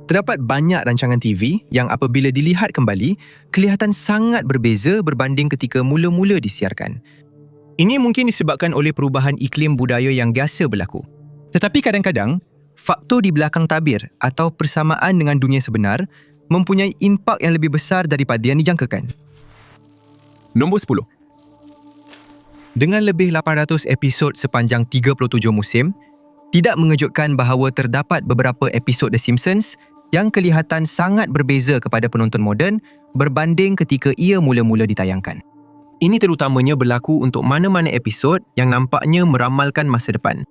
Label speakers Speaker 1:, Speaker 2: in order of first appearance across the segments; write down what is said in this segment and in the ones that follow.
Speaker 1: Terdapat banyak rancangan TV yang apabila dilihat kembali, kelihatan sangat berbeza berbanding ketika mula-mula disiarkan. Ini mungkin disebabkan oleh perubahan iklim budaya yang biasa berlaku. Tetapi kadang-kadang, faktor di belakang tabir atau persamaan dengan dunia sebenar mempunyai impak yang lebih besar daripada yang dijangkakan. Nombor 10. Dengan lebih 800 episod sepanjang 37 musim, tidak mengejutkan bahawa terdapat beberapa episod The Simpsons yang kelihatan sangat berbeza kepada penonton moden berbanding ketika ia mula-mula ditayangkan. Ini terutamanya berlaku untuk mana-mana episod yang nampaknya meramalkan masa depan.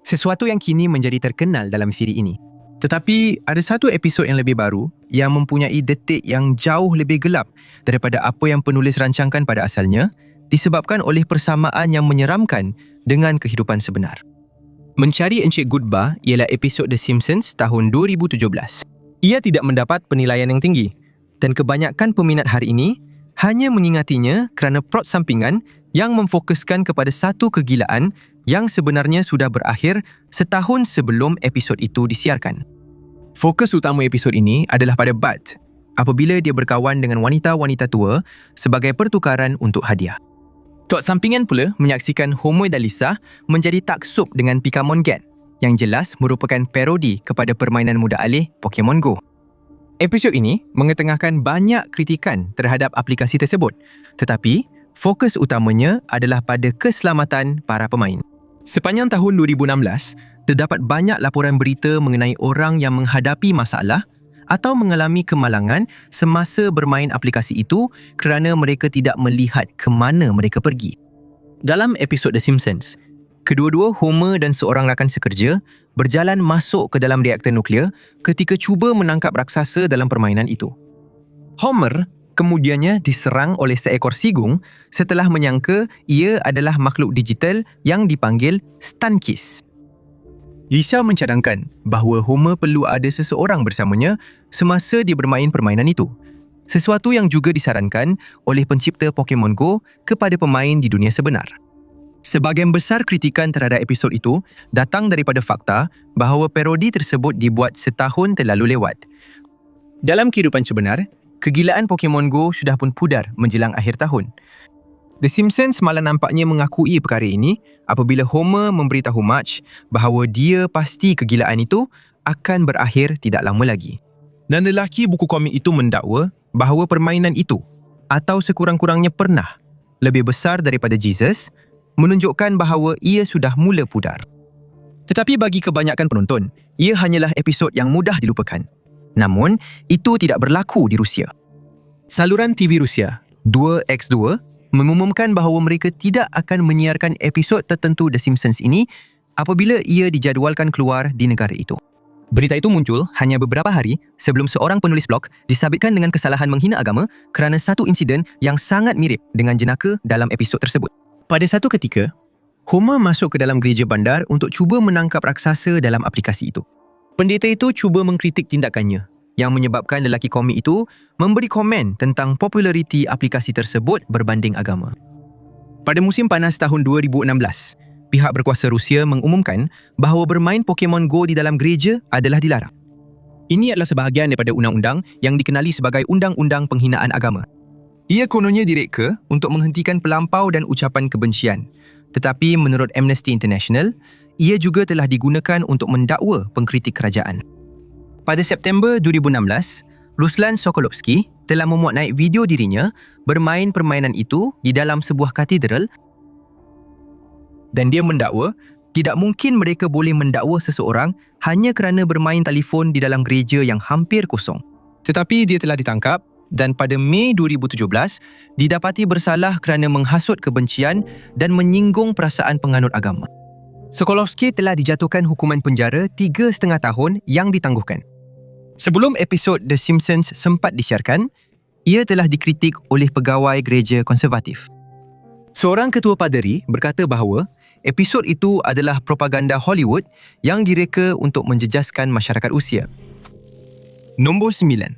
Speaker 1: Sesuatu yang kini menjadi terkenal dalam siri ini. Tetapi ada satu episod yang lebih baru yang mempunyai detik yang jauh lebih gelap daripada apa yang penulis rancangkan pada asalnya, disebabkan oleh persamaan yang menyeramkan dengan kehidupan sebenar. Mencari Encik Goodbar ialah episod The Simpsons tahun 2017. Ia tidak mendapat penilaian yang tinggi dan kebanyakan peminat hari ini hanya mengingatinya kerana plot sampingan yang memfokuskan kepada satu kegilaan yang sebenarnya sudah berakhir setahun sebelum episod itu disiarkan. Fokus utama episod ini adalah pada Bart apabila dia berkawan dengan wanita-wanita tua sebagai pertukaran untuk hadiah. Plot sampingan pula menyaksikan Homer dan Lisa menjadi taksub dengan Pokemon Get yang jelas merupakan parodi kepada permainan muda alih Pokemon Go. Episod ini mengetengahkan banyak kritikan terhadap aplikasi tersebut, tetapi fokus utamanya adalah pada keselamatan para pemain. Sepanjang tahun 2016, terdapat banyak laporan berita mengenai orang yang menghadapi masalah atau mengalami kemalangan semasa bermain aplikasi itu kerana mereka tidak melihat ke mana mereka pergi. Dalam episod The Simpsons, kedua-dua Homer dan seorang rakan sekerja berjalan masuk ke dalam reaktor nuklear ketika cuba menangkap raksasa dalam permainan itu. Homer kemudiannya diserang oleh seekor sigung setelah menyangka ia adalah makhluk digital yang dipanggil Stunkiss. Lisa mencadangkan bahawa Homer perlu ada seseorang bersamanya semasa dia bermain permainan itu. Sesuatu yang juga disarankan oleh pencipta Pokemon Go kepada pemain di dunia sebenar. Sebahagian besar kritikan terhadap episod itu datang daripada fakta bahawa parodi tersebut dibuat setahun terlalu lewat. Dalam kehidupan sebenar, kegilaan Pokemon Go sudah pun pudar menjelang akhir tahun. The Simpsons malah nampaknya mengakui perkara ini apabila Homer memberitahu Marge bahawa dia pasti kegilaan itu akan berakhir tidak lama lagi. Dan lelaki buku komik itu mendakwa bahawa permainan itu atau sekurang-kurangnya pernah lebih besar daripada Jesus, menunjukkan bahawa ia sudah mula pudar. Tetapi bagi kebanyakan penonton, ia hanyalah episod yang mudah dilupakan. Namun, itu tidak berlaku di Rusia. Saluran TV Rusia, 2X2, mengumumkan bahawa mereka tidak akan menyiarkan episod tertentu The Simpsons ini apabila ia dijadualkan keluar di negara itu. Berita itu muncul hanya beberapa hari sebelum seorang penulis blog disabitkan dengan kesalahan menghina agama kerana satu insiden yang sangat mirip dengan jenaka dalam episod tersebut. Pada satu ketika, Homer masuk ke dalam gereja bandar untuk cuba menangkap raksasa dalam aplikasi itu. Pendeta itu cuba mengkritik tindakannya, yang menyebabkan lelaki komik itu memberi komen tentang populariti aplikasi tersebut berbanding agama. Pada musim panas tahun 2016, pihak berkuasa Rusia mengumumkan bahawa bermain Pokemon Go di dalam gereja adalah dilarang. Ini adalah sebahagian daripada undang-undang yang dikenali sebagai Undang-Undang Penghinaan Agama. Ia kononnya direka untuk menghentikan pelampau dan ucapan kebencian. Tetapi menurut Amnesty International, ia juga telah digunakan untuk mendakwa pengkritik kerajaan. Pada September 2016, Ruslan Sokolovsky telah memuat naik video dirinya bermain permainan itu di dalam sebuah katedral dan dia mendakwa tidak mungkin mereka boleh mendakwa seseorang hanya kerana bermain telefon di dalam gereja yang hampir kosong. Tetapi dia telah ditangkap dan pada Mei 2017 didapati bersalah kerana menghasut kebencian dan menyinggung perasaan penganut agama. Sokolovsky telah dijatuhkan hukuman penjara 3,5 tahun yang ditangguhkan. Sebelum episod The Simpsons sempat disiarkan, ia telah dikritik oleh pegawai gereja konservatif. Seorang ketua paderi berkata bahawa episod itu adalah propaganda Hollywood yang direka untuk menjejaskan masyarakat Rusia. Nombor 9.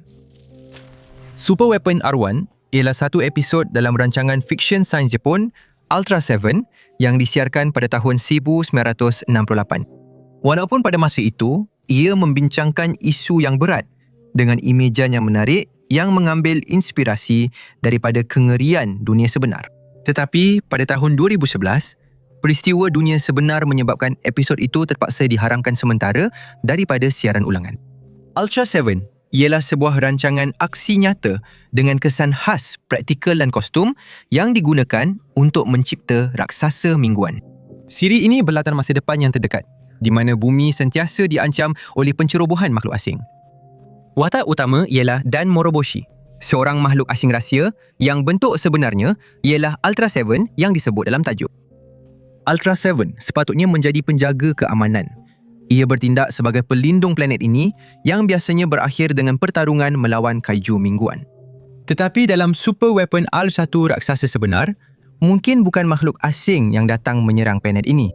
Speaker 1: Super Weapon R1 ialah satu episod dalam rancangan fiksyen sains Jepun Ultra 7 yang disiarkan pada tahun 1968. Walaupun pada masa itu, ia membincangkan isu yang berat dengan imejan yang menarik yang mengambil inspirasi daripada kengerian dunia sebenar. Tetapi pada tahun 2011, peristiwa dunia sebenar menyebabkan episod itu terpaksa diharamkan sementara daripada siaran ulangan. Ultra 7 ialah sebuah rancangan aksi nyata dengan kesan khas praktikal dan kostum yang digunakan untuk mencipta raksasa mingguan. Siri ini berlatar masa depan yang terdekat, di mana bumi sentiasa diancam oleh pencerobohan makhluk asing. Watak utama ialah Dan Moroboshi, seorang makhluk asing rahsia yang bentuk sebenarnya ialah Ultra 7 yang disebut dalam tajuk. Ultra 7 sepatutnya menjadi penjaga keamanan. Ia bertindak sebagai pelindung planet ini yang biasanya berakhir dengan pertarungan melawan kaiju mingguan. Tetapi dalam super weapon Al-1 raksasa sebenar, mungkin bukan makhluk asing yang datang menyerang planet ini.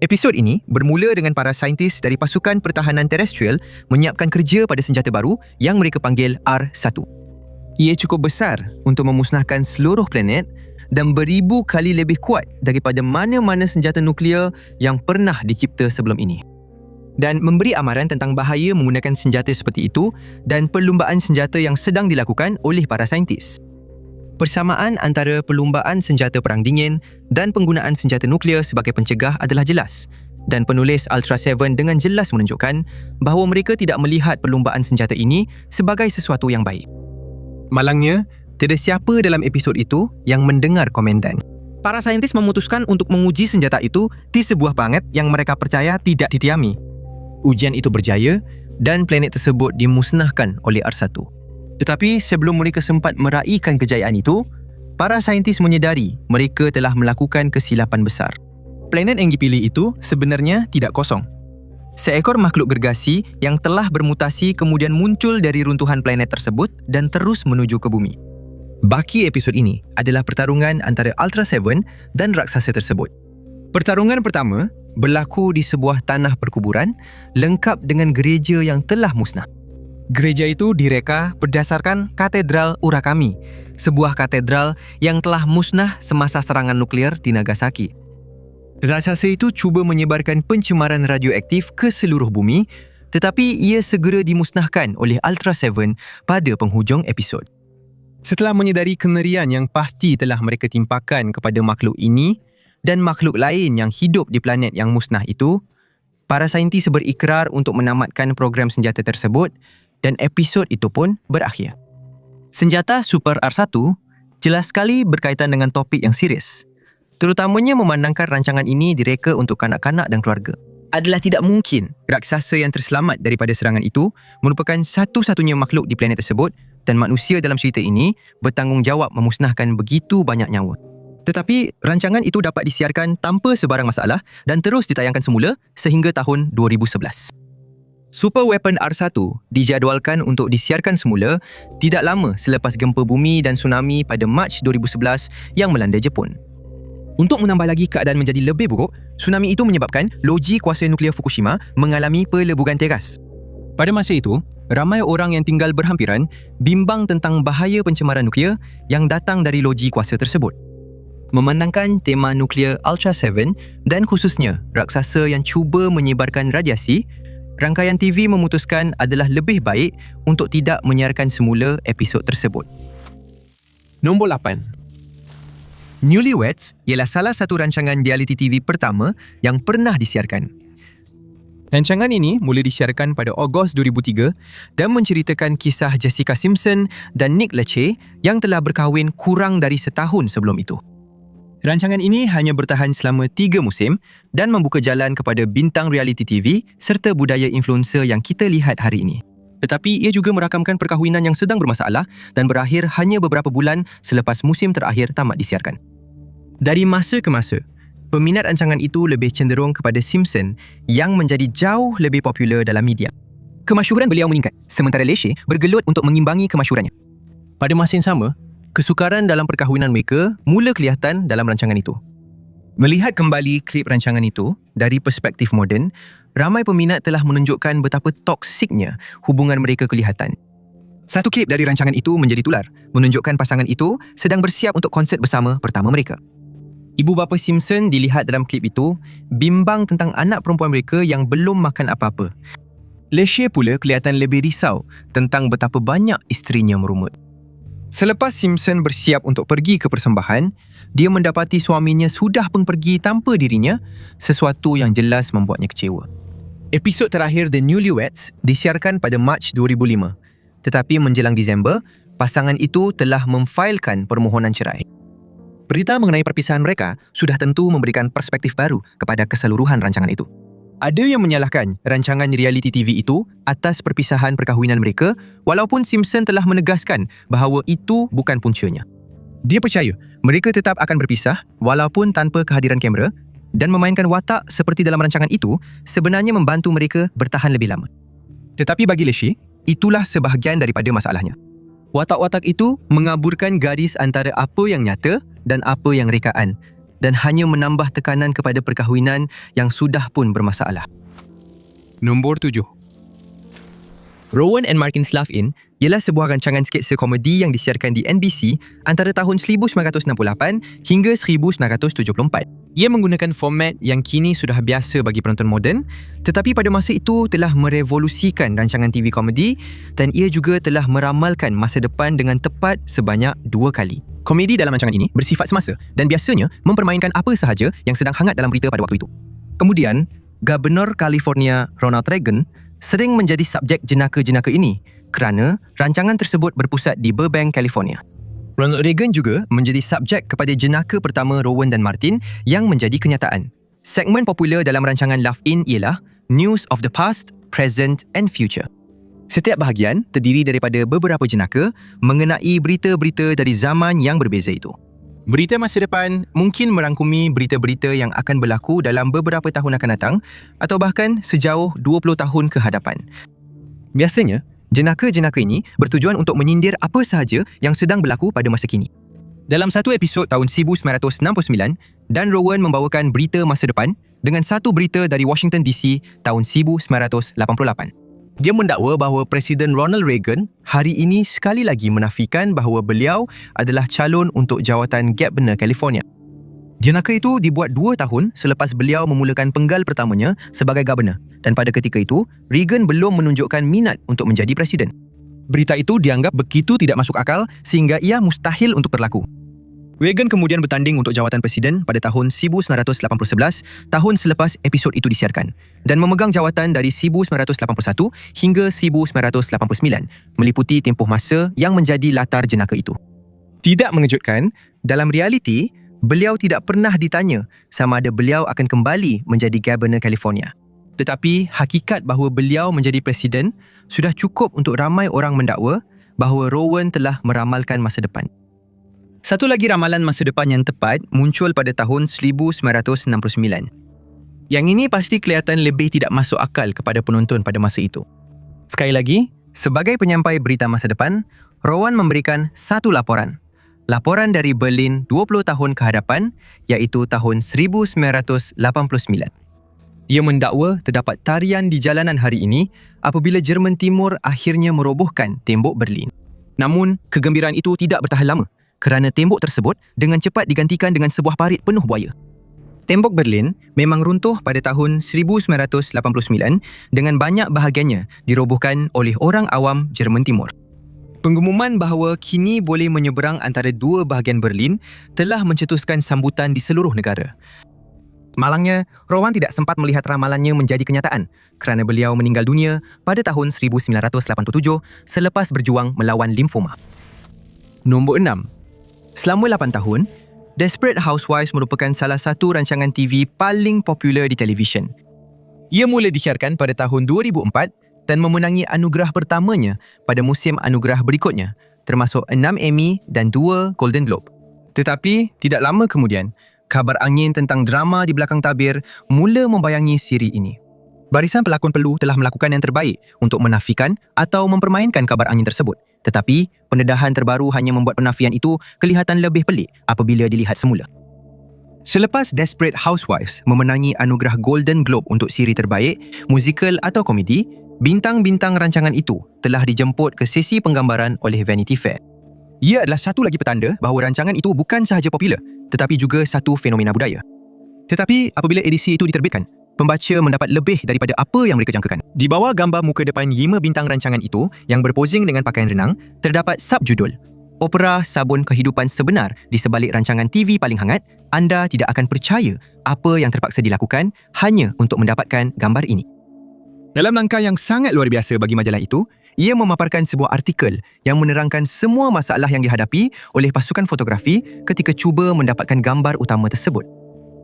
Speaker 1: Episod ini bermula dengan para saintis dari pasukan pertahanan terestrial menyiapkan kerja pada senjata baru yang mereka panggil R1. Ia cukup besar untuk memusnahkan seluruh planet dan beribu kali lebih kuat daripada mana-mana senjata nuklear yang pernah dicipta sebelum ini. Dan memberi amaran tentang bahaya menggunakan senjata seperti itu dan perlumbaan senjata yang sedang dilakukan oleh para saintis. Persamaan antara perlumbaan senjata perang dingin dan penggunaan senjata nuklear sebagai pencegah adalah jelas, dan penulis Ultra 7 dengan jelas menunjukkan bahawa mereka tidak melihat perlumbaan senjata ini sebagai sesuatu yang baik. Malangnya, tiada siapa dalam episod itu yang mendengar komandan. Para saintis memutuskan untuk menguji senjata itu di sebuah planet yang mereka percaya tidak ditiami. Ujian itu berjaya dan planet tersebut dimusnahkan oleh R1. Tetapi sebelum mereka sempat meraihkan kejayaan itu, para saintis menyedari mereka telah melakukan kesilapan besar. Planet yang dipilih itu sebenarnya tidak kosong. Seekor makhluk gergasi yang telah bermutasi kemudian muncul dari runtuhan planet tersebut dan terus menuju ke bumi. Baki episod ini adalah pertarungan antara Ultra 7 dan raksasa tersebut. Pertarungan pertama berlaku di sebuah tanah perkuburan lengkap dengan gereja yang telah musnah. Gereja itu direka berdasarkan Katedral Urakami, sebuah katedral yang telah musnah semasa serangan nuklear di Nagasaki. Raksasa itu cuba menyebarkan pencemaran radioaktif ke seluruh bumi, tetapi ia segera dimusnahkan oleh Ultra 7 pada penghujung episod. Setelah menyedari kengerian yang pasti telah mereka timpakan kepada makhluk ini dan makhluk lain yang hidup di planet yang musnah itu, para saintis berikrar untuk menamatkan program senjata tersebut dan episod itu pun berakhir. Senjata Super R1 jelas sekali berkaitan dengan topik yang serius, terutamanya memandangkan rancangan ini direka untuk kanak-kanak dan keluarga. Adalah tidak mungkin raksasa yang terselamat daripada serangan itu merupakan satu-satunya makhluk di planet tersebut dan manusia dalam cerita ini bertanggungjawab memusnahkan begitu banyak nyawa. Tetapi rancangan itu dapat disiarkan tanpa sebarang masalah dan terus ditayangkan semula sehingga tahun 2011. Super Weapon R1 dijadualkan untuk disiarkan semula tidak lama selepas gempa bumi dan tsunami pada Mac 2011 yang melanda Jepun. Untuk menambah lagi keadaan menjadi lebih buruk, tsunami itu menyebabkan loji kuasa nuklear Fukushima mengalami peleburan teras. Pada masa itu, ramai orang yang tinggal berhampiran bimbang tentang bahaya pencemaran nuklear yang datang dari loji kuasa tersebut. Memandangkan tema nuklear Ultra 7 dan khususnya raksasa yang cuba menyebarkan radiasi, rangkaian TV memutuskan adalah lebih baik untuk tidak menyiarkan semula episod tersebut. Nombor 8. Newlyweds ialah salah satu rancangan reality TV pertama yang pernah disiarkan. Rancangan ini mula disiarkan pada Ogos 2003 dan menceritakan kisah Jessica Simpson dan Nick Lachey yang telah berkahwin kurang dari setahun sebelum itu. Rancangan ini hanya bertahan selama 3 musim dan membuka jalan kepada bintang reality TV serta budaya influencer yang kita lihat hari ini. Tetapi ia juga merakamkan perkahwinan yang sedang bermasalah dan berakhir hanya beberapa bulan selepas musim terakhir tamat disiarkan. Dari masa ke masa, peminat rancangan itu lebih cenderung kepada Simpson yang menjadi jauh lebih popular dalam media. Kemasyhuran beliau meningkat, sementara Lachey bergelut untuk mengimbangi kemasyhurannya. Pada masa yang sama, kesukaran dalam perkahwinan mereka mula kelihatan dalam rancangan itu. Melihat kembali klip rancangan itu dari perspektif moden, ramai peminat telah menunjukkan betapa toksiknya hubungan mereka kelihatan. Satu klip dari rancangan itu menjadi tular, menunjukkan pasangan itu sedang bersiap untuk konsert bersama pertama mereka. Ibu bapa Simpson dilihat dalam klip itu bimbang tentang anak perempuan mereka yang belum makan apa-apa. Leslie pula kelihatan lebih risau tentang betapa banyak isterinya merumut. Selepas Simpson bersiap untuk pergi ke persembahan, dia mendapati suaminya sudah pun pergi tanpa dirinya, sesuatu yang jelas membuatnya kecewa. Episod terakhir The Newlyweds disiarkan pada Mac 2005. Tetapi menjelang Disember, pasangan itu telah memfailkan permohonan cerai. Berita mengenai perpisahan mereka sudah tentu memberikan perspektif baru kepada keseluruhan rancangan itu. Ada yang menyalahkan rancangan reality TV itu atas perpisahan perkahwinan mereka, walaupun Simpson telah menegaskan bahawa itu bukan puncanya. Dia percaya mereka tetap akan berpisah walaupun tanpa kehadiran kamera, dan memainkan watak seperti dalam rancangan itu sebenarnya membantu mereka bertahan lebih lama. Tetapi bagi Leslie, itulah sebahagian daripada masalahnya. Watak-watak itu mengaburkan garis antara apa yang nyata dan apa yang rekaan, dan hanya menambah tekanan kepada perkahwinan yang sudah pun bermasalah. Nombor 7. Rowan and Martin's Love-In ialah sebuah rancangan sketsa komedi yang disiarkan di NBC antara tahun 1968 hingga 1974. Ia menggunakan format yang kini sudah biasa bagi penonton moden, tetapi pada masa itu telah merevolusikan rancangan TV komedi dan ia juga telah meramalkan masa depan dengan tepat sebanyak 2 kali. Komedi dalam rancangan ini bersifat semasa dan biasanya mempermainkan apa sahaja yang sedang hangat dalam berita pada waktu itu. Kemudian, Gubernur California Ronald Reagan sering menjadi subjek jenaka-jenaka ini kerana rancangan tersebut berpusat di Burbank, California. Ronald Reagan juga menjadi subjek kepada jenaka pertama Rowan dan Martin yang menjadi kenyataan. Segmen popular dalam rancangan Love-In ialah News of the Past, Present and Future. Setiap bahagian terdiri daripada beberapa jenaka mengenai berita-berita dari zaman yang berbeza itu. Berita masa depan mungkin merangkumi berita-berita yang akan berlaku dalam beberapa tahun akan datang atau bahkan sejauh 20 tahun ke hadapan. Biasanya, jenaka-jenaka ini bertujuan untuk menyindir apa sahaja yang sedang berlaku pada masa kini. Dalam satu episod tahun 1969, Dan Rowan membawakan berita masa depan dengan satu berita dari Washington DC tahun 1988. Dia mendakwa bahawa Presiden Ronald Reagan hari ini sekali lagi menafikan bahawa beliau adalah calon untuk jawatan Gubernur California. Jenaka itu dibuat 2 tahun selepas beliau memulakan penggal pertamanya sebagai Gubernur, dan pada ketika itu, Reagan belum menunjukkan minat untuk menjadi Presiden. Berita itu dianggap begitu tidak masuk akal sehingga ia mustahil untuk berlaku. Reagan kemudian bertanding untuk jawatan Presiden pada tahun 1911, tahun selepas episod itu disiarkan, dan memegang jawatan dari 1981 hingga 1989, meliputi tempoh masa yang menjadi latar jenaka itu. Tidak mengejutkan, dalam realiti, beliau tidak pernah ditanya sama ada beliau akan kembali menjadi Gubernur California. Tetapi hakikat bahawa beliau menjadi Presiden sudah cukup untuk ramai orang mendakwa bahawa Rowan telah meramalkan masa depan. Satu lagi ramalan masa depan yang tepat muncul pada tahun 1969. Yang ini pasti kelihatan lebih tidak masuk akal kepada penonton pada masa itu. Sekali lagi, sebagai penyampai berita masa depan, Rowan memberikan satu laporan. Laporan dari Berlin 20 tahun ke hadapan, iaitu tahun 1989. Ia mendakwa terdapat tarian di jalanan hari ini apabila Jerman Timur akhirnya merobohkan tembok Berlin. Namun, kegembiraan itu tidak bertahan lama kerana tembok tersebut dengan cepat digantikan dengan sebuah parit penuh buaya. Tembok Berlin memang runtuh pada tahun 1989 dengan banyak bahagiannya dirobohkan oleh orang awam Jerman Timur. Pengumuman bahawa kini boleh menyeberang antara dua bahagian Berlin telah mencetuskan sambutan di seluruh negara. Malangnya, Rowan tidak sempat melihat ramalannya menjadi kenyataan kerana beliau meninggal dunia pada tahun 1987 selepas berjuang melawan limfoma. Nombor 6. Selama 8 tahun, Desperate Housewives merupakan salah satu rancangan TV paling popular di televisyen. Ia mula disiarkan pada tahun 2004 dan memenangi anugerah pertamanya pada musim anugerah berikutnya, termasuk 6 Emmy dan 2 Golden Globe. Tetapi, tidak lama kemudian, kabar angin tentang drama di belakang tabir mula membayangi siri ini. Barisan pelakon perlu telah melakukan yang terbaik untuk menafikan atau mempermainkan kabar angin tersebut. Tetapi, pendedahan terbaru hanya membuat penafian itu kelihatan lebih pelik apabila dilihat semula. Selepas Desperate Housewives memenangi anugerah Golden Globe untuk siri terbaik, musikal atau komedi, bintang-bintang rancangan itu telah dijemput ke sesi penggambaran oleh Vanity Fair. Ia adalah satu lagi petanda bahawa rancangan itu bukan sahaja popular, tetapi juga satu fenomena budaya. Tetapi apabila edisi itu diterbitkan, Pembaca mendapat lebih daripada apa yang mereka jangkakan. Di bawah gambar muka depan 5 bintang rancangan itu yang berposing dengan pakaian renang, terdapat subjudul Opera Sabun Kehidupan Sebenar di sebalik rancangan TV paling hangat. Anda tidak akan percaya apa yang terpaksa dilakukan hanya untuk mendapatkan gambar ini. Dalam langkah yang sangat luar biasa bagi majalah itu, ia memaparkan sebuah artikel yang menerangkan semua masalah yang dihadapi oleh pasukan fotografi ketika cuba mendapatkan gambar utama tersebut.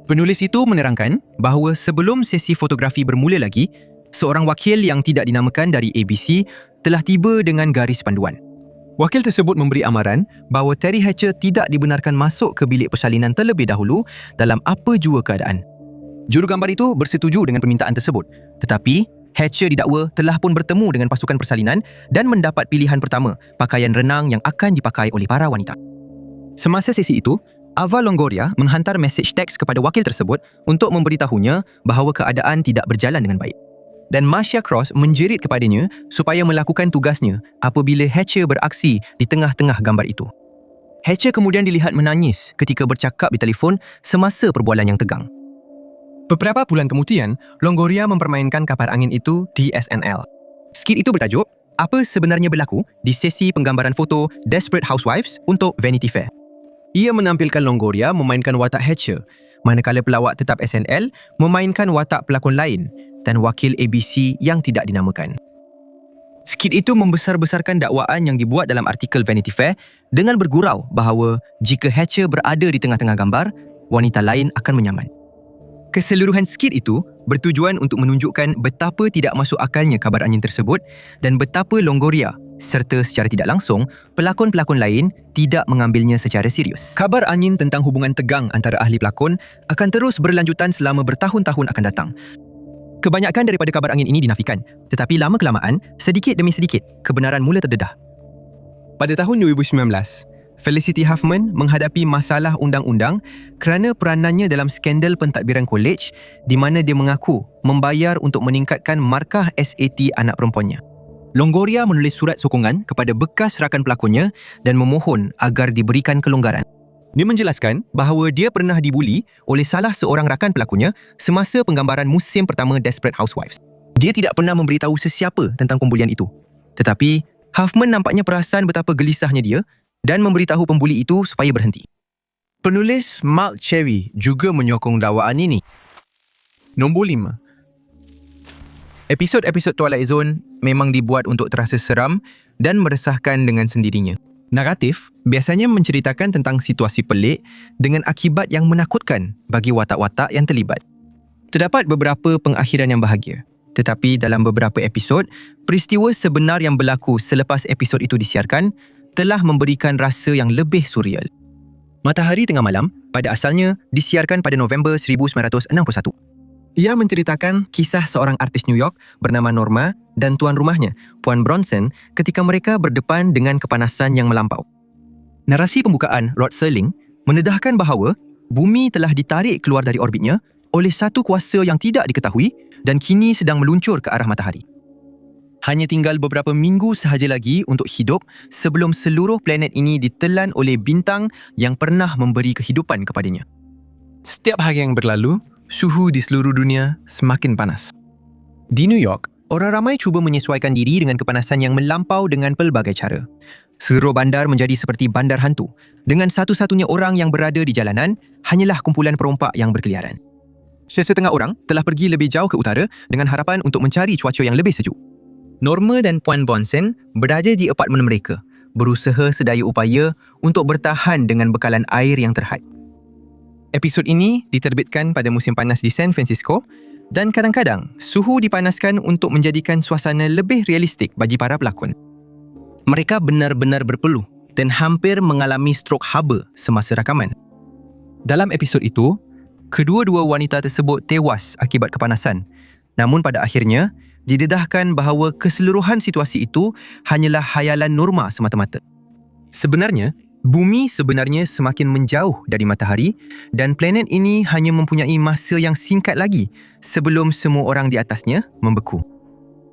Speaker 1: Penulis itu menerangkan bahawa sebelum sesi fotografi bermula lagi, seorang wakil yang tidak dinamakan dari ABC telah tiba dengan garis panduan. Wakil tersebut memberi amaran bahawa Terry Hatcher tidak dibenarkan masuk ke bilik persalinan terlebih dahulu dalam apa jua keadaan. Jurugambar itu bersetuju dengan permintaan tersebut, tetapi Hatcher didakwa telah pun bertemu dengan pasukan persalinan dan mendapat pilihan pertama pakaian renang yang akan dipakai oleh para wanita. Semasa sesi itu, Ava Longoria menghantar mesej teks kepada wakil tersebut untuk memberitahunya bahawa keadaan tidak berjalan dengan baik. Dan Marcia Cross menjerit kepadanya supaya melakukan tugasnya apabila Hatcher beraksi di tengah-tengah gambar itu. Hatcher kemudian dilihat menangis ketika bercakap di telefon semasa perbualan yang tegang. Beberapa bulan kemudian, Longoria mempermainkan kapal angin itu di SNL. Skit itu bertajuk, Apa Sebenarnya Berlaku di sesi penggambaran foto Desperate Housewives untuk Vanity Fair. Ia menampilkan Longoria memainkan watak Hatcher, manakala pelawak tetap SNL memainkan watak pelakon lain dan wakil ABC yang tidak dinamakan. Skit itu membesar-besarkan dakwaan yang dibuat dalam artikel Vanity Fair dengan bergurau bahawa jika Hatcher berada di tengah-tengah gambar, wanita lain akan menyaman. Keseluruhan skit itu bertujuan untuk menunjukkan betapa tidak masuk akalnya kabar angin tersebut dan betapa Longoria serta secara tidak langsung pelakon-pelakon lain tidak mengambilnya secara serius. Kabar angin tentang hubungan tegang antara ahli pelakon akan terus berlanjutan selama bertahun-tahun akan datang. Kebanyakan daripada kabar angin ini dinafikan, tetapi lama-kelamaan, sedikit demi sedikit, kebenaran mula terdedah. Pada tahun 2019, Felicity Huffman menghadapi masalah undang-undang kerana peranannya dalam skandal pentadbiran kolej di mana dia mengaku membayar untuk meningkatkan markah SAT anak perempuannya. Longoria menulis surat sokongan kepada bekas rakan pelakonnya dan memohon agar diberikan kelonggaran. Dia menjelaskan bahawa dia pernah dibuli oleh salah seorang rakan pelakonnya semasa penggambaran musim pertama Desperate Housewives. Dia tidak pernah memberitahu sesiapa tentang pembulian itu. Tetapi, Huffman nampaknya perasan betapa gelisahnya dia dan memberitahu pembuli itu supaya berhenti. Penulis Mark Cherry juga menyokong dakwaan ini. Nombor 5. Episod-episod Twilight Zone memang dibuat untuk terasa seram dan meresahkan dengan sendirinya. Naratif biasanya menceritakan tentang situasi pelik dengan akibat yang menakutkan bagi watak-watak yang terlibat. Terdapat beberapa pengakhiran yang bahagia, tetapi dalam beberapa episod, peristiwa sebenar yang berlaku selepas episod itu disiarkan telah memberikan rasa yang lebih surreal. Matahari Tengah Malam pada asalnya disiarkan pada November 1961. Ia menceritakan kisah seorang artis New York bernama Norma dan tuan rumahnya, Puan Bronson, ketika mereka berdepan dengan kepanasan yang melampau. Narasi pembukaan Rod Serling mendedahkan bahawa bumi telah ditarik keluar dari orbitnya oleh satu kuasa yang tidak diketahui dan kini sedang meluncur ke arah matahari. Hanya tinggal beberapa minggu sahaja lagi untuk hidup sebelum seluruh planet ini ditelan oleh bintang yang pernah memberi kehidupan kepadanya. Setiap hari yang berlalu, suhu di seluruh dunia semakin panas. Di New York, orang ramai cuba menyesuaikan diri dengan kepanasan yang melampau dengan pelbagai cara. Seluruh bandar menjadi seperti bandar hantu, dengan satu-satunya orang yang berada di jalanan hanyalah kumpulan perompak yang berkeliaran. Sesetengah orang telah pergi lebih jauh ke utara dengan harapan untuk mencari cuaca yang lebih sejuk. Norma dan Puan Bronson berada di apartmen mereka, berusaha sedaya upaya untuk bertahan dengan bekalan air yang terhad. Episod ini diterbitkan pada musim panas di San Francisco dan kadang-kadang suhu dipanaskan untuk menjadikan suasana lebih realistik bagi para pelakon. Mereka benar-benar berpeluh dan hampir mengalami strok haba semasa rakaman. Dalam episod itu, kedua-dua wanita tersebut tewas akibat kepanasan. Namun pada akhirnya, didedahkan bahawa keseluruhan situasi itu hanyalah khayalan Norma semata-mata. Sebenarnya, bumi sebenarnya semakin menjauh dari matahari dan planet ini hanya mempunyai masa yang singkat lagi sebelum semua orang di atasnya membeku.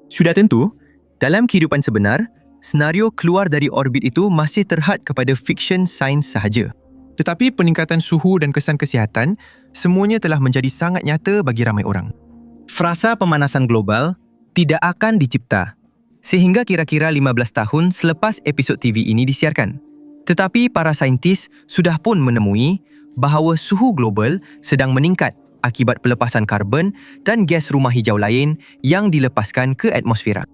Speaker 1: Sudah tentu, dalam kehidupan sebenar, senario keluar dari orbit itu masih terhad kepada fiksyen sains sahaja. Tetapi peningkatan suhu dan kesan kesihatan semuanya telah menjadi sangat nyata bagi ramai orang. Frasa pemanasan global tidak akan dicipta sehingga kira-kira 15 tahun selepas episod TV ini disiarkan. Tetapi para saintis sudah pun menemui bahawa suhu global sedang meningkat akibat pelepasan karbon dan gas rumah hijau lain yang dilepaskan ke atmosfera.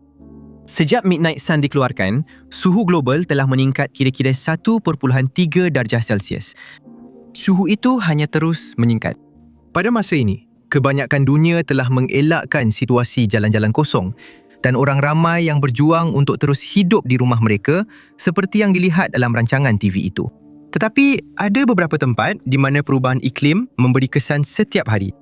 Speaker 1: Sejak Midnight Sun dikeluarkan, suhu global telah meningkat kira-kira 1.3 darjah Celsius. Suhu itu hanya terus meningkat. Pada masa ini, kebanyakan dunia telah mengelakkan situasi jalan-jalan kosong dan orang ramai yang berjuang untuk terus hidup di rumah mereka seperti yang dilihat dalam rancangan TV itu. Tetapi ada beberapa tempat di mana perubahan iklim memberi kesan setiap hari.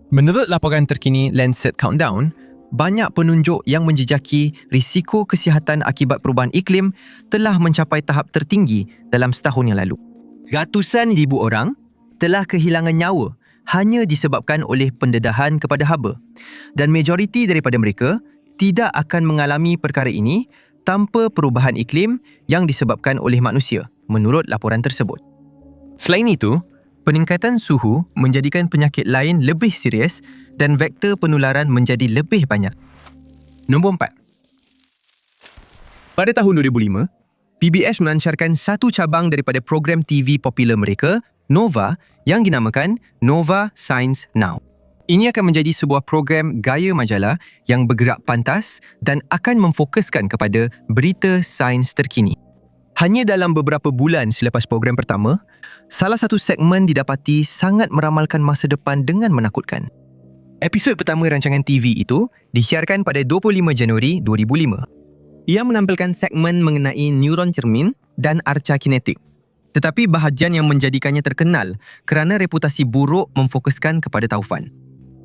Speaker 1: Menurut laporan terkini Lancet Countdown, banyak penunjuk yang menjejaki risiko kesihatan akibat perubahan iklim telah mencapai tahap tertinggi dalam setahun yang lalu. Ratusan ribu orang telah kehilangan nyawa hanya disebabkan oleh pendedahan kepada haba dan majoriti daripada mereka tidak akan mengalami perkara ini tanpa perubahan iklim yang disebabkan oleh manusia, menurut laporan tersebut. Selain itu, peningkatan suhu menjadikan penyakit lain lebih serius dan vektor penularan menjadi lebih banyak. Nombor 4. Pada tahun 2005, PBS melancarkan satu cabang daripada program TV popular mereka, Nova, yang dinamakan Nova Science Now. Ini akan menjadi sebuah program gaya majalah yang bergerak pantas dan akan memfokuskan kepada berita sains terkini. Hanya dalam beberapa bulan selepas program pertama, salah satu segmen didapati sangat meramalkan masa depan dengan menakutkan. Episod pertama rancangan TV itu disiarkan pada 25 Januari 2005. Ia menampilkan segmen mengenai neuron cermin dan arca kinetik. Tetapi bahagian yang menjadikannya terkenal kerana reputasi buruk memfokuskan kepada taufan.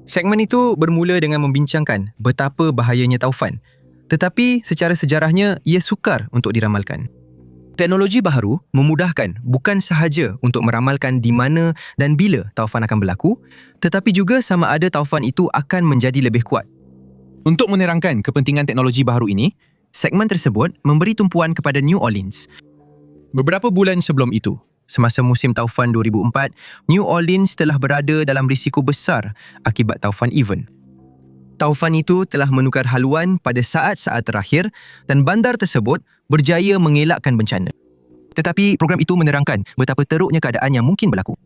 Speaker 1: Segmen itu bermula dengan membincangkan betapa bahayanya taufan. Tetapi secara sejarahnya ia sukar untuk diramalkan. Teknologi baharu memudahkan bukan sahaja untuk meramalkan di mana dan bila taufan akan berlaku, tetapi juga sama ada taufan itu akan menjadi lebih kuat. Untuk menerangkan kepentingan teknologi baharu ini, segmen tersebut memberi tumpuan kepada New Orleans. Beberapa bulan sebelum itu, semasa musim taufan 2004, New Orleans telah berada dalam risiko besar akibat taufan Ivan. Taufan itu telah menukar haluan pada saat-saat terakhir dan bandar tersebut berjaya mengelakkan bencana. Tetapi program itu menerangkan betapa teruknya keadaan yang mungkin berlaku.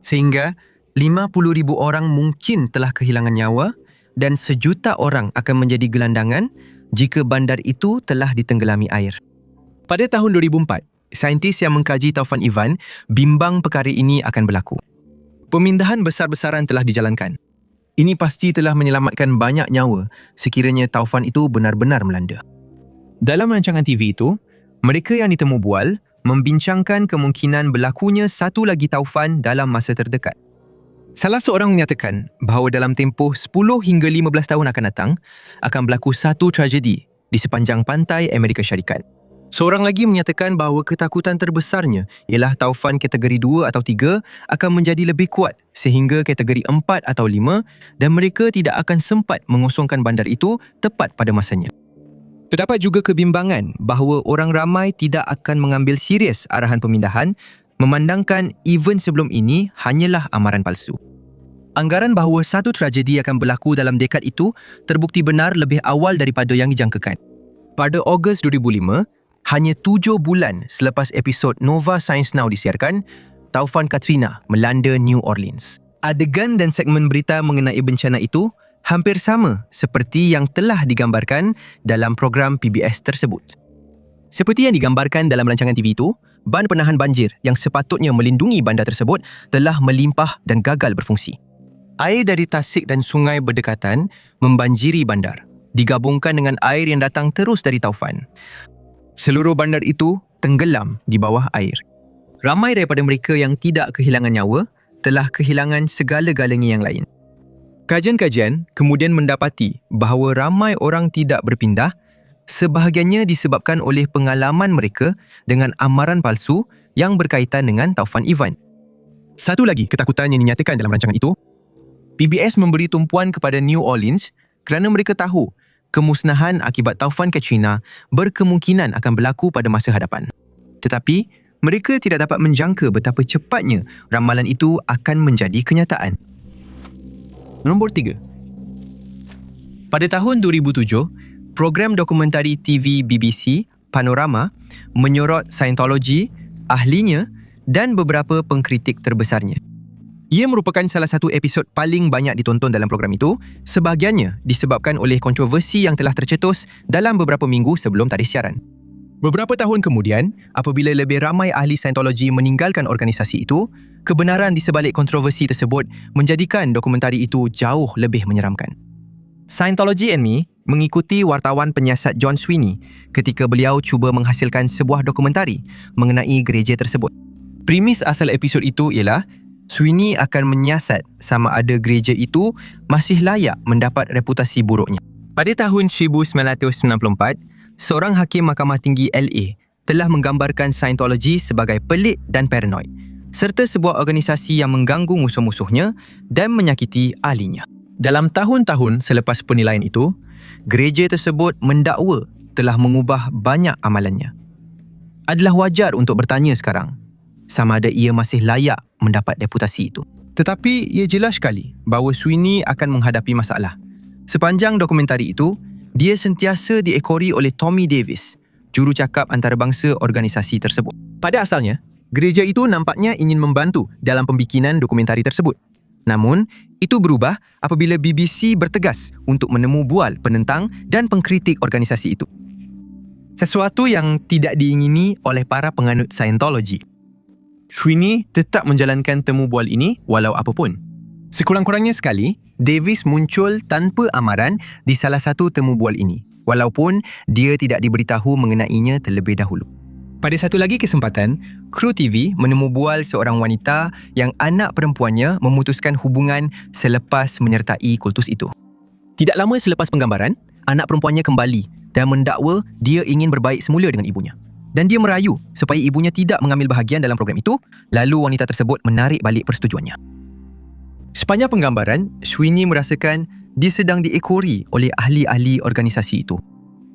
Speaker 1: Sehingga 50,000 orang mungkin telah kehilangan nyawa dan sejuta orang akan menjadi gelandangan jika bandar itu telah ditenggelami air. Pada tahun 2004, saintis yang mengkaji taufan Ivan bimbang perkara ini akan berlaku. Pemindahan besar-besaran telah dijalankan. Ini pasti telah menyelamatkan banyak nyawa sekiranya taufan itu benar-benar melanda. Dalam rancangan TV itu, mereka yang ditemu bual membincangkan kemungkinan berlakunya satu lagi taufan dalam masa terdekat. Salah seorang menyatakan bahawa dalam tempoh 10 hingga 15 tahun akan datang, akan berlaku satu tragedi di sepanjang pantai Amerika Syarikat. Seorang lagi menyatakan bahawa ketakutan terbesarnya ialah taufan kategori 2 atau 3 akan menjadi lebih kuat sehingga kategori 4 atau 5 dan mereka tidak akan sempat mengosongkan bandar itu tepat pada masanya. Terdapat juga kebimbangan bahawa orang ramai tidak akan mengambil serius arahan pemindahan memandangkan event sebelum ini hanyalah amaran palsu. Anggaran bahawa satu tragedi akan berlaku dalam dekad itu terbukti benar lebih awal daripada yang dijangkakan. Pada Ogos 2005, hanya 7 bulan selepas episod Nova Science Now disiarkan, taufan Katrina melanda New Orleans. Adegan dan segmen berita mengenai bencana itu hampir sama seperti yang telah digambarkan dalam program PBS tersebut. Seperti yang digambarkan dalam rancangan TV itu, ban penahan banjir yang sepatutnya melindungi bandar tersebut telah melimpah dan gagal berfungsi. Air dari tasik dan sungai berdekatan membanjiri bandar, digabungkan dengan air yang datang terus dari taufan. Seluruh bandar itu tenggelam di bawah air. Ramai daripada mereka yang tidak kehilangan nyawa telah kehilangan segala-galanya yang lain. Kajian-kajian kemudian mendapati bahawa ramai orang tidak berpindah sebahagiannya disebabkan oleh pengalaman mereka dengan amaran palsu yang berkaitan dengan taufan Ivan. Satu lagi ketakutan yang dinyatakan dalam rancangan itu, PBS memberi tumpuan kepada New Orleans kerana mereka tahu kemusnahan akibat taufan Katrina berkemungkinan akan berlaku pada masa hadapan. Tetapi, mereka tidak dapat menjangka betapa cepatnya ramalan itu akan menjadi kenyataan. Nombor 3. Pada tahun 2007, program dokumentari TV BBC, Panorama, menyorot Scientology, ahlinya dan beberapa pengkritik terbesarnya. Ia merupakan salah satu episod paling banyak ditonton dalam program itu, sebahagiannya disebabkan oleh kontroversi yang telah tercetus dalam beberapa minggu sebelum tarikh siaran. Beberapa tahun kemudian, apabila lebih ramai ahli Scientology meninggalkan organisasi itu, kebenaran di sebalik kontroversi tersebut menjadikan dokumentari itu jauh lebih menyeramkan. Scientology and Me mengikuti wartawan penyiasat John Sweeney ketika beliau cuba menghasilkan sebuah dokumentari mengenai gereja tersebut. Premis asal episod itu ialah Sweeney akan menyiasat sama ada gereja itu masih layak mendapat reputasi buruknya. Pada tahun 1994, seorang hakim Mahkamah Tinggi LA telah menggambarkan Scientology sebagai pelik dan paranoid, serta sebuah organisasi yang mengganggu musuh-musuhnya dan menyakiti ahlinya. Dalam tahun-tahun selepas penilaian itu, gereja tersebut mendakwa telah mengubah banyak amalannya. Adalah wajar untuk bertanya sekarang, sama ada ia masih layak mendapat reputasi itu. Tetapi ia jelas sekali bahawa Sweeney akan menghadapi masalah. Sepanjang dokumentari itu, dia sentiasa diekori oleh Tommy Davis, jurucakap antarabangsa organisasi tersebut. Pada asalnya, gereja itu nampaknya ingin membantu dalam pembikinan dokumentari tersebut. Namun, itu berubah apabila BBC bertegas untuk menemu bual penentang dan pengkritik organisasi itu. Sesuatu yang tidak diingini oleh para penganut Scientology. Sweeney tetap menjalankan temu bual ini walau apapun. Sekurang-kurangnya sekali, Davis muncul tanpa amaran di salah satu temu bual ini, walaupun dia tidak diberitahu mengenainya terlebih dahulu. Pada satu lagi kesempatan, kru TV menemu bual seorang wanita yang anak perempuannya memutuskan hubungan selepas menyertai kultus itu. Tidak lama selepas penggambaran, anak perempuannya kembali dan mendakwa dia ingin berbaik semula dengan ibunya. Dan dia merayu supaya ibunya tidak mengambil bahagian dalam program itu, lalu wanita tersebut menarik balik persetujuannya. Sepanjang penggambaran, Sweeney merasakan dia sedang diekori oleh ahli-ahli organisasi itu.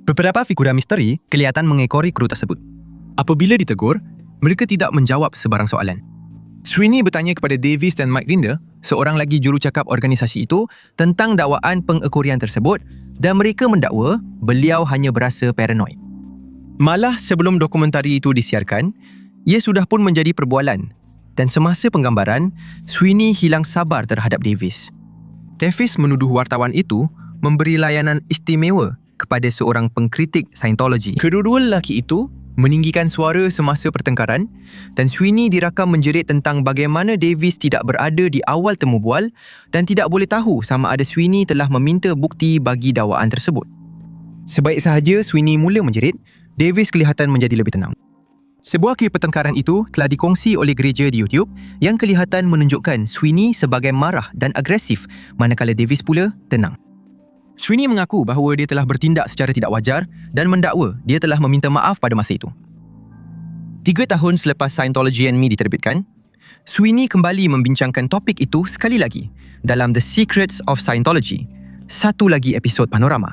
Speaker 1: Beberapa figura misteri kelihatan mengekori kru tersebut. Apabila ditegur, mereka tidak menjawab sebarang soalan. Sweeney bertanya kepada Davis dan Mike Rinder, seorang lagi jurucakap organisasi itu, tentang dakwaan pengekorian tersebut dan mereka mendakwa beliau hanya berasa paranoid. Malah sebelum dokumentari itu disiarkan, ia sudah pun menjadi perbualan dan semasa penggambaran, Sweeney hilang sabar terhadap Davis. Davis menuduh wartawan itu memberi layanan istimewa kepada seorang pengkritik Scientology. Kedua-dua lelaki itu meninggikan suara semasa pertengkaran dan Sweeney dirakam menjerit tentang bagaimana Davis tidak berada di awal temu bual dan tidak boleh tahu sama ada Sweeney telah meminta bukti bagi dakwaan tersebut. Sebaik sahaja Sweeney mula menjerit, Davis kelihatan menjadi lebih tenang. Sebuah klip pertengkaran itu telah dikongsi oleh gereja di YouTube yang kelihatan menunjukkan Sweeney sebagai marah dan agresif manakala Davis pula tenang. Sweeney mengaku bahawa dia telah bertindak secara tidak wajar dan mendakwa dia telah meminta maaf pada masa itu. 3 tahun selepas Scientology and Me diterbitkan, Sweeney kembali membincangkan topik itu sekali lagi dalam The Secrets of Scientology, satu lagi episod Panorama.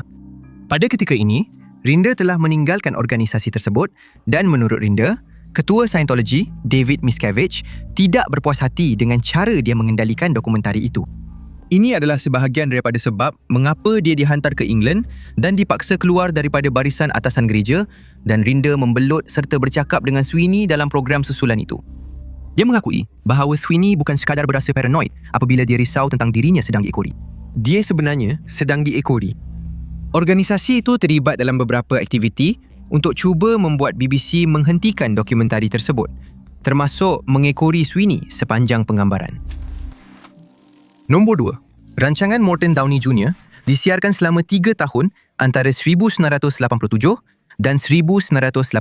Speaker 1: Pada ketika ini, Rinder telah meninggalkan organisasi tersebut dan menurut Rinder, Ketua Scientology, David Miscavige, tidak berpuas hati dengan cara dia mengendalikan dokumentari itu. Ini adalah sebahagian daripada sebab mengapa dia dihantar ke England dan dipaksa keluar daripada barisan atasan gereja dan Rinder membelut serta bercakap dengan Sweeney dalam program susulan itu. Dia mengakui bahawa Sweeney bukan sekadar berasa paranoid apabila dia risau tentang dirinya sedang diekori. Dia sebenarnya sedang diekori. Organisasi itu terlibat dalam beberapa aktiviti untuk cuba membuat BBC menghentikan dokumentari tersebut, termasuk mengekori Sweeney sepanjang penggambaran. Nombor 2. Rancangan Morton Downey Jr. disiarkan selama 3 tahun antara 1987 dan 1989.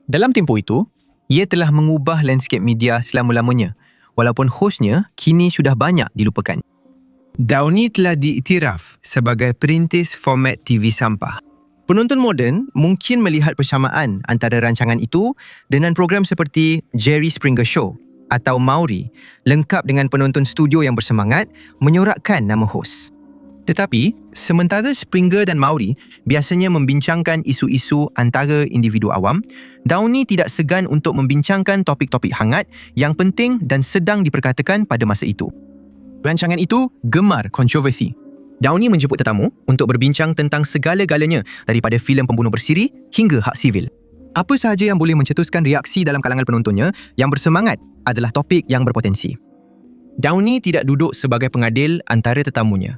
Speaker 1: Dalam tempoh itu, ia telah mengubah landscape media selama-lamanya, walaupun hostnya kini sudah banyak dilupakan. Downey telah diiktiraf sebagai perintis format TV sampah. Penonton moden mungkin melihat persamaan antara rancangan itu dengan program seperti Jerry Springer Show atau Maury, lengkap dengan penonton studio yang bersemangat menyorakkan nama hos. Tetapi, sementara Springer dan Maury biasanya membincangkan isu-isu antara individu awam, Downey tidak segan untuk membincangkan topik-topik hangat yang penting dan sedang diperkatakan pada masa itu. Rancangan itu gemar kontroversi. Downey menjemput tetamu untuk berbincang tentang segala-galanya daripada filem pembunuh bersiri hingga hak sivil. Apa sahaja yang boleh mencetuskan reaksi dalam kalangan penontonnya yang bersemangat adalah topik yang berpotensi. Downey tidak duduk sebagai pengadil antara tetamunya.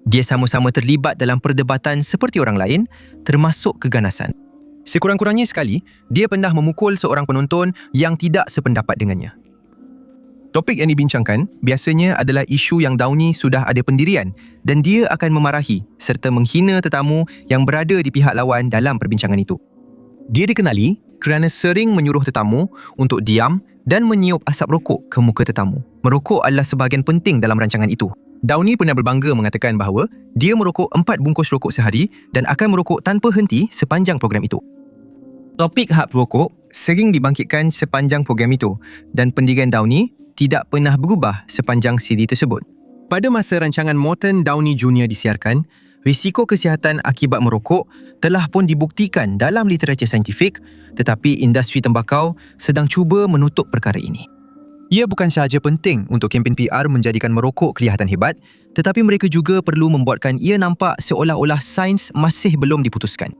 Speaker 1: Dia sama-sama terlibat dalam perdebatan seperti orang lain, termasuk keganasan. Sekurang-kurangnya sekali, dia pernah memukul seorang penonton yang tidak sependapat dengannya. Topik yang dibincangkan biasanya adalah isu yang Downey sudah ada pendirian dan dia akan memarahi serta menghina tetamu yang berada di pihak lawan dalam perbincangan itu. Dia dikenali kerana sering menyuruh tetamu untuk diam dan meniup asap rokok ke muka tetamu. Merokok adalah sebahagian penting dalam rancangan itu. Downey pernah berbangga mengatakan bahawa dia merokok 4 bungkus rokok sehari dan akan merokok tanpa henti sepanjang program itu. Topik hak perokok sering dibangkitkan sepanjang program itu dan pendirian Downey tidak pernah berubah sepanjang siri tersebut. Pada masa rancangan Morton Downey Jr. disiarkan, risiko kesihatan akibat merokok telah pun dibuktikan dalam literatur saintifik, tetapi industri tembakau sedang cuba menutup perkara ini. Ia bukan sahaja penting untuk kempen PR menjadikan merokok kelihatan hebat, tetapi mereka juga perlu membuatkan ia nampak seolah-olah sains masih belum diputuskan.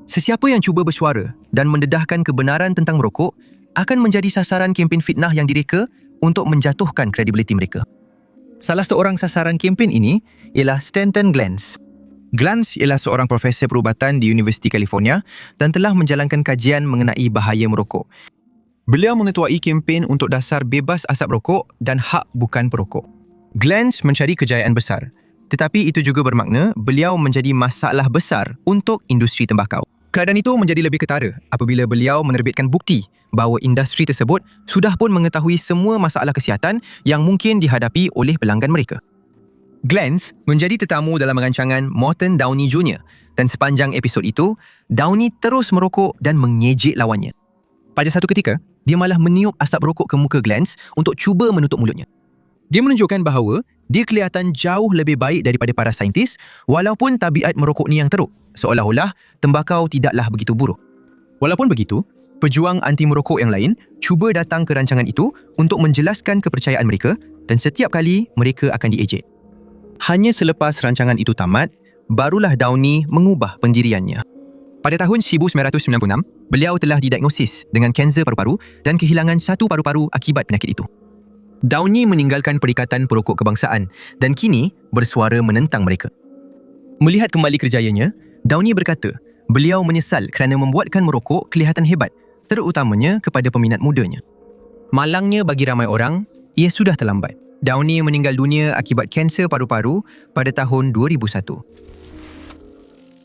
Speaker 1: Sesiapa yang cuba bersuara dan mendedahkan kebenaran tentang merokok akan menjadi sasaran kempen fitnah yang direka untuk menjatuhkan kredibiliti mereka. Salah seorang sasaran kempen ini ialah Stanton Glantz. Glantz ialah seorang profesor perubatan di Universiti California dan telah menjalankan kajian mengenai bahaya merokok. Beliau mengetuai kempen untuk dasar bebas asap rokok dan hak bukan perokok. Glantz mencari kejayaan besar, tetapi itu juga bermakna beliau menjadi masalah besar untuk industri tembakau. Keadaan itu menjadi lebih ketara apabila beliau menerbitkan bukti bahawa industri tersebut sudah pun mengetahui semua masalah kesihatan yang mungkin dihadapi oleh pelanggan mereka. Glantz menjadi tetamu dalam rancangan Morton Downey Jr. dan sepanjang episod itu, Downey terus merokok dan mengejek lawannya. Pada satu ketika, dia malah meniup asap rokok ke muka Glantz untuk cuba menutup mulutnya. Dia menunjukkan bahawa dia kelihatan jauh lebih baik daripada para saintis walaupun tabiat merokok ni yang teruk, seolah-olah tembakau tidaklah begitu buruk. Walaupun begitu, pejuang anti merokok yang lain cuba datang ke rancangan itu untuk menjelaskan kepercayaan mereka dan setiap kali mereka akan diejek. Hanya selepas rancangan itu tamat, barulah Downey mengubah pendiriannya. Pada tahun 1996, beliau telah didiagnosis dengan kanser paru-paru dan kehilangan satu paru-paru akibat penyakit itu. Downey meninggalkan Perikatan Perokok Kebangsaan dan kini bersuara menentang mereka. Melihat kembali kerjayanya, Downey berkata beliau menyesal kerana membuatkan merokok kelihatan hebat, terutamanya kepada peminat mudanya. Malangnya bagi ramai orang, ia sudah terlambat. Downey meninggal dunia akibat kanser paru-paru pada tahun 2001.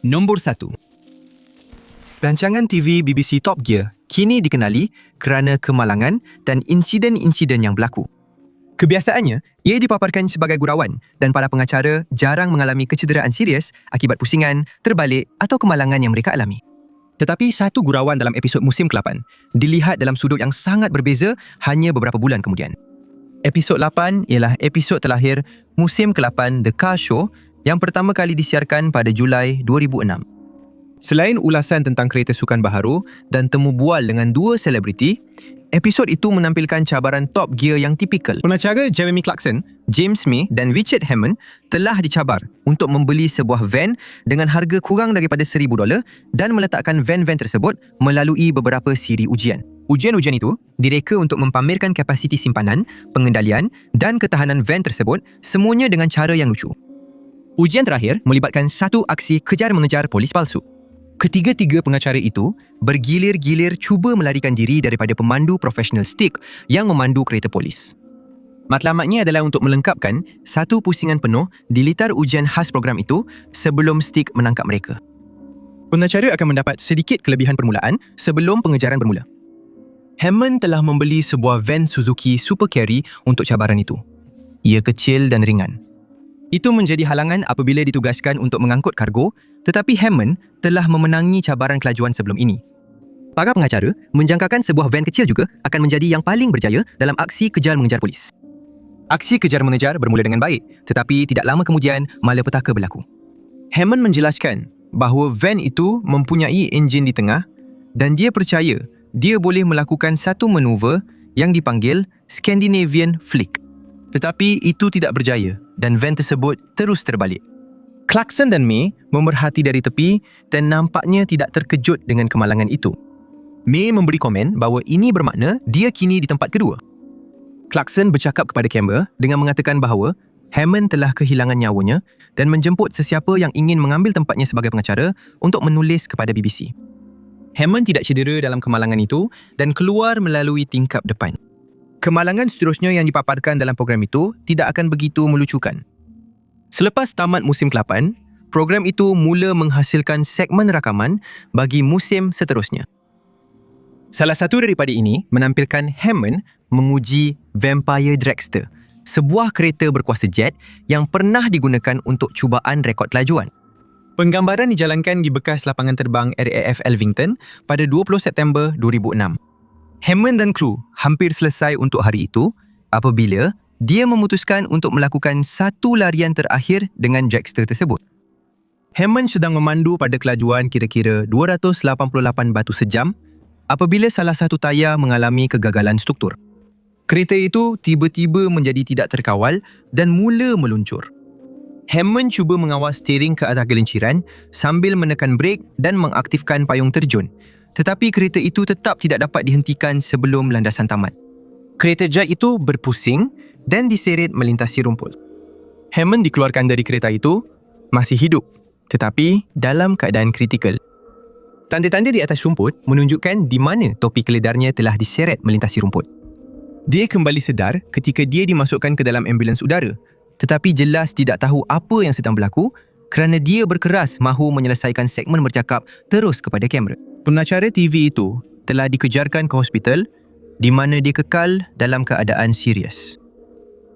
Speaker 1: Nombor 1. Rancangan TV BBC Top Gear kini dikenali kerana kemalangan dan insiden-insiden yang berlaku. Kebiasaannya, ia dipaparkan sebagai gurauan dan para pengacara jarang mengalami kecederaan serius akibat pusingan, terbalik atau kemalangan yang mereka alami. Tetapi satu gurauan dalam episod musim ke-8 dilihat dalam sudut yang sangat berbeza hanya beberapa bulan kemudian. Episod 8 ialah episod terakhir musim ke-8 The Car Show yang pertama kali disiarkan pada Julai 2006. Selain ulasan tentang kereta sukan baharu dan temu bual dengan dua selebriti, episod itu menampilkan cabaran Top Gear yang tipikal. Pengacara Jeremy Clarkson, James May dan Richard Hammond telah dicabar untuk membeli sebuah van dengan harga kurang daripada $1,000 dan meletakkan van-van tersebut melalui beberapa siri ujian. Ujian-ujian itu direka untuk mempamerkan kapasiti simpanan, pengendalian dan ketahanan van tersebut, semuanya dengan cara yang lucu. Ujian terakhir melibatkan satu aksi kejar-mengejar polis palsu. Ketiga-tiga pengacara itu bergilir-gilir cuba melarikan diri daripada pemandu profesional stick yang memandu kereta polis. Matlamatnya adalah untuk melengkapkan satu pusingan penuh di litar ujian khas program itu sebelum stick menangkap mereka. Pengacara akan mendapat sedikit kelebihan permulaan sebelum pengejaran bermula. Hammond telah membeli sebuah van Suzuki Super Carry untuk cabaran itu. Ia kecil dan ringan. Itu menjadi halangan apabila ditugaskan untuk mengangkut kargo, tetapi Hammond telah memenangi cabaran kelajuan sebelum ini. Para pengacara menjangkakan sebuah van kecil juga akan menjadi yang paling berjaya dalam aksi kejar-mengejar polis. Aksi kejar-mengejar bermula dengan baik, tetapi tidak lama kemudian malapetaka berlaku. Hammond menjelaskan bahawa van itu mempunyai enjin di tengah dan dia percaya dia boleh melakukan satu manuver yang dipanggil Scandinavian Flick. Tetapi itu tidak berjaya dan van tersebut terus terbalik. Clarkson dan May memerhati dari tepi dan nampaknya tidak terkejut dengan kemalangan itu. May memberi komen bahawa ini bermakna dia kini di tempat kedua. Clarkson bercakap kepada kamera dengan mengatakan bahawa Hammond telah kehilangan nyawanya dan menjemput sesiapa yang ingin mengambil tempatnya sebagai pengacara untuk menulis kepada BBC. Hammond tidak cedera dalam kemalangan itu dan keluar melalui tingkap depan. Kemalangan seterusnya yang dipaparkan dalam program itu tidak akan begitu melucukan. Selepas tamat musim ke-8, program itu mula menghasilkan segmen rakaman bagi musim seterusnya. Salah satu daripada ini menampilkan Hammond menguji Vampire Dragster, sebuah kereta berkuasa jet yang pernah digunakan untuk cubaan rekod kelajuan. Penggambaran dijalankan di bekas lapangan terbang RAF Elvington pada 20 September 2006. Hammond dan kru hampir selesai untuk hari itu apabila dia memutuskan untuk melakukan satu larian terakhir dengan Dragster tersebut. Hammond sedang memandu pada kelajuan kira-kira 288 batu sejam apabila salah satu tayar mengalami kegagalan struktur. Kereta itu tiba-tiba menjadi tidak terkawal dan mula meluncur. Hammond cuba mengawal steering ke atas gelinciran sambil menekan brek dan mengaktifkan payung terjun, tetapi kereta itu tetap tidak dapat dihentikan sebelum landasan tamat. Kereta jet itu berpusing dan diseret melintasi rumput. Hammond dikeluarkan dari kereta itu masih hidup, tetapi dalam keadaan kritikal. Tanda-tanda di atas rumput menunjukkan di mana topi keledarnya telah diseret melintasi rumput. Dia kembali sedar ketika dia dimasukkan ke dalam ambulans udara, tetapi jelas tidak tahu apa yang sedang berlaku kerana dia berkeras mahu menyelesaikan segmen bercakap terus kepada kamera. Pengacara TV itu telah dikejarkan ke hospital di mana dia kekal dalam keadaan serius.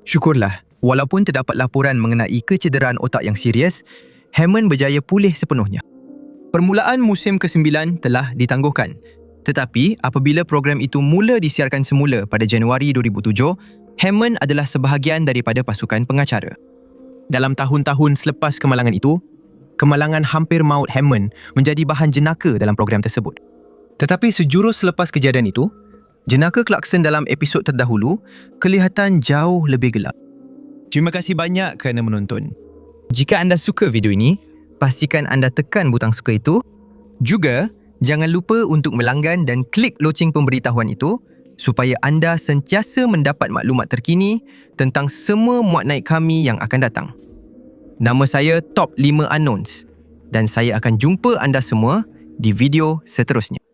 Speaker 1: Syukurlah, walaupun terdapat laporan mengenai kecederaan otak yang serius, Hammond berjaya pulih sepenuhnya. Permulaan musim ke-9 telah ditangguhkan. Tetapi apabila program itu mula disiarkan semula pada Januari 2007, Hammond adalah sebahagian daripada pasukan pengacara. Dalam tahun-tahun selepas kemalangan itu, kemalangan hampir maut Hammond menjadi bahan jenaka dalam program tersebut. Tetapi sejurus selepas kejadian itu, jenaka Clarkson dalam episod terdahulu kelihatan jauh lebih gelap. Terima kasih banyak kerana menonton. Jika anda suka video ini, pastikan anda tekan butang suka itu. Juga, jangan lupa untuk melanggan dan klik loceng pemberitahuan itu supaya anda sentiasa mendapat maklumat terkini tentang semua muat naik kami yang akan datang. Nama saya Top 5 Unknowns dan saya akan jumpa anda semua di video seterusnya.